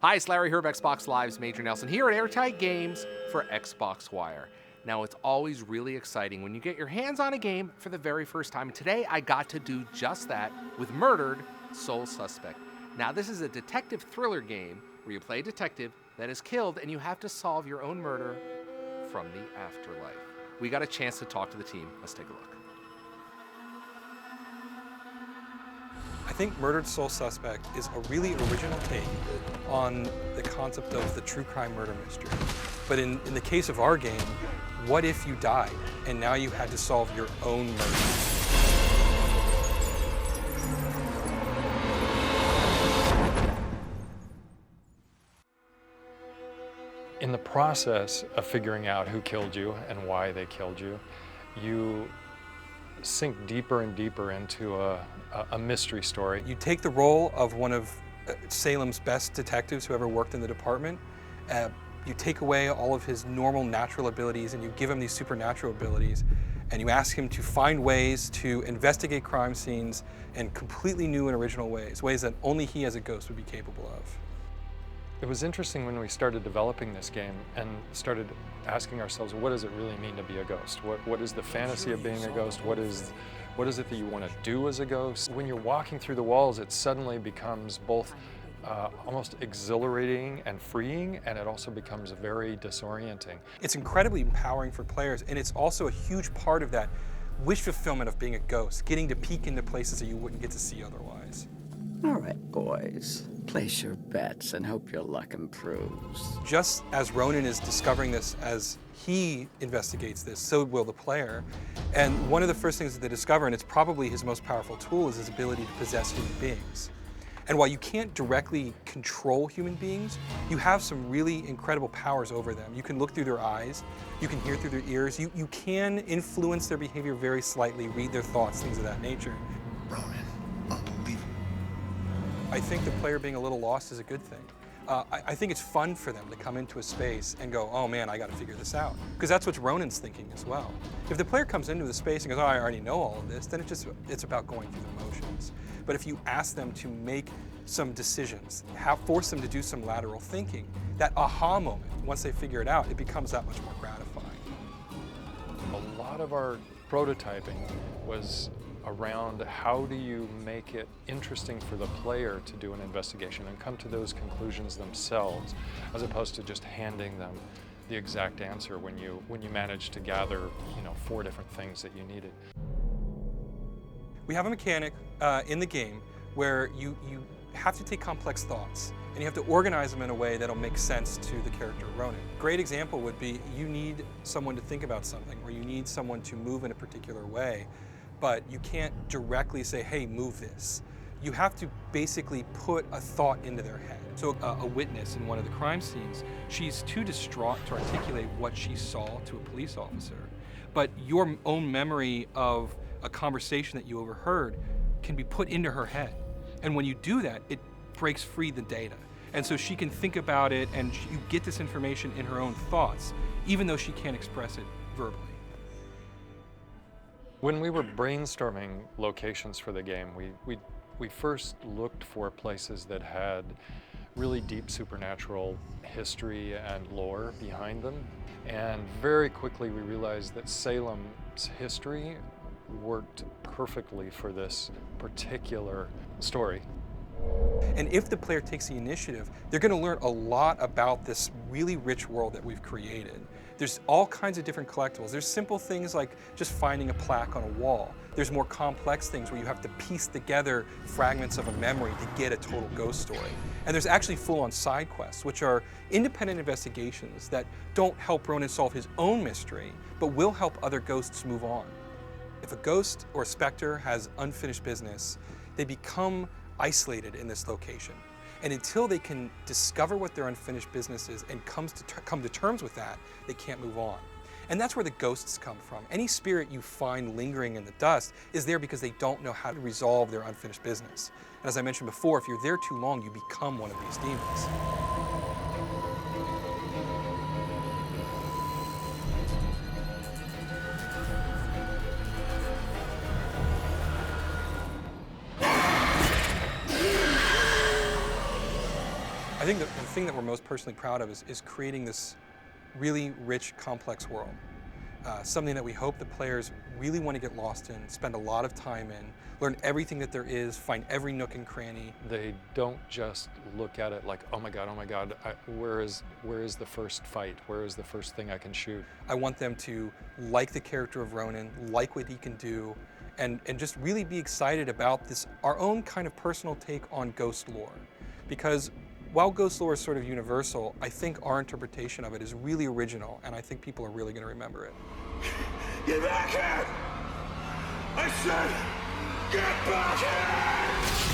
Hi, it's Larry Herb, Xbox Live's Major Nelson here at Airtight Games for Xbox Wire. Now, it's always really exciting when you get your hands on a game for the very first time. And today, I got to do just that with Murdered, Sole Suspect. Now, this is a detective thriller game where you play a detective that is killed and you have to solve your own murder from the afterlife. We got a chance to talk to the team. Let's take a look. I think Murdered Sole Suspect is a really original take on the concept of the true crime murder mystery. But in the case of our game, what if you died and now you had to solve your own murder? In the process of figuring out who killed you and why they killed you, you sink deeper and deeper into a mystery story. You take the role of one of Salem's best detectives who ever worked in the department. You take away all of his normal natural abilities and you give him these supernatural abilities, and you ask him to find ways to investigate crime scenes in completely new and original ways that only he as a ghost would be capable of. It was interesting when we started developing this game and started asking ourselves, what does it really mean to be a ghost? What is the fantasy of being a ghost? What is it that you want to do as a ghost? When you're walking through the walls, it suddenly becomes both almost exhilarating and freeing, and it also becomes very disorienting. It's incredibly empowering for players, and it's also a huge part of that wish fulfillment of being a ghost, getting to peek into places that you wouldn't get to see otherwise. All right, boys. Place your bets and hope your luck improves. Just as Ronan is discovering this as he investigates this, so will the player. And one of the first things that they discover, and it's probably his most powerful tool, is his ability to possess human beings. And while you can't directly control human beings, you have some really incredible powers over them. You can look through their eyes, you can hear through their ears, you can influence their behavior very slightly, read their thoughts, things of that nature. Ronan, unbelievable. I think the player being a little lost is a good thing. I think it's fun for them to come into a space and go, oh man, I gotta figure this out. Because that's what Ronan's thinking as well. If the player comes into the space and goes, oh, I already know all of this, then it's about going through the motions. But if you ask them to make some decisions, force them to do some lateral thinking, that aha moment, once they figure it out, it becomes that much more gratifying. A lot of our prototyping was around how do you make it interesting for the player to do an investigation and come to those conclusions themselves, as opposed to just handing them the exact answer when you manage to gather 4 different things that you needed. We have a mechanic in the game where you have to take complex thoughts and you have to organize them in a way that'll make sense to the character Ronan. Great example would be you need someone to think about something, or you need someone to move in a particular way, but you can't directly say, hey, move this. You have to basically put a thought into their head. So a witness in one of the crime scenes, she's too distraught to articulate what she saw to a police officer. But your own memory of a conversation that you overheard can be put into her head. And when you do that, it breaks free the data. And so she can think about it, and you get this information in her own thoughts, even though she can't express it verbally. When we were brainstorming locations for the game, we first looked for places that had really deep supernatural history and lore behind them. And very quickly we realized that Salem's history worked perfectly for this particular story. And if the player takes the initiative, they're going to learn a lot about this really rich world that we've created. There's all kinds of different collectibles. There's simple things like just finding a plaque on a wall. There's more complex things where you have to piece together fragments of a memory to get a total ghost story. And there's actually full-on side quests, which are independent investigations that don't help Ronan solve his own mystery, but will help other ghosts move on. If a ghost or a specter has unfinished business, they become isolated in this location. And until they can discover what their unfinished business is and come to terms with that, they can't move on. And that's where the ghosts come from. Any spirit you find lingering in the dust is there because they don't know how to resolve their unfinished business. And as I mentioned before, if you're there too long, you become one of these demons. I think the thing that we're most personally proud of is creating this really rich, complex world. Something that we hope the players really want to get lost in, spend a lot of time in, learn everything that there is, find every nook and cranny. They don't just look at it like, oh my God, where is the first fight? Where is the first thing I can shoot? I want them to like the character of Ronan, like what he can do, and just really be excited about this, our own kind of personal take on ghost lore. Because while ghost lore is sort of universal, I think our interpretation of it is really original, and I think people are really going to remember it. Get back here! I said, get back here!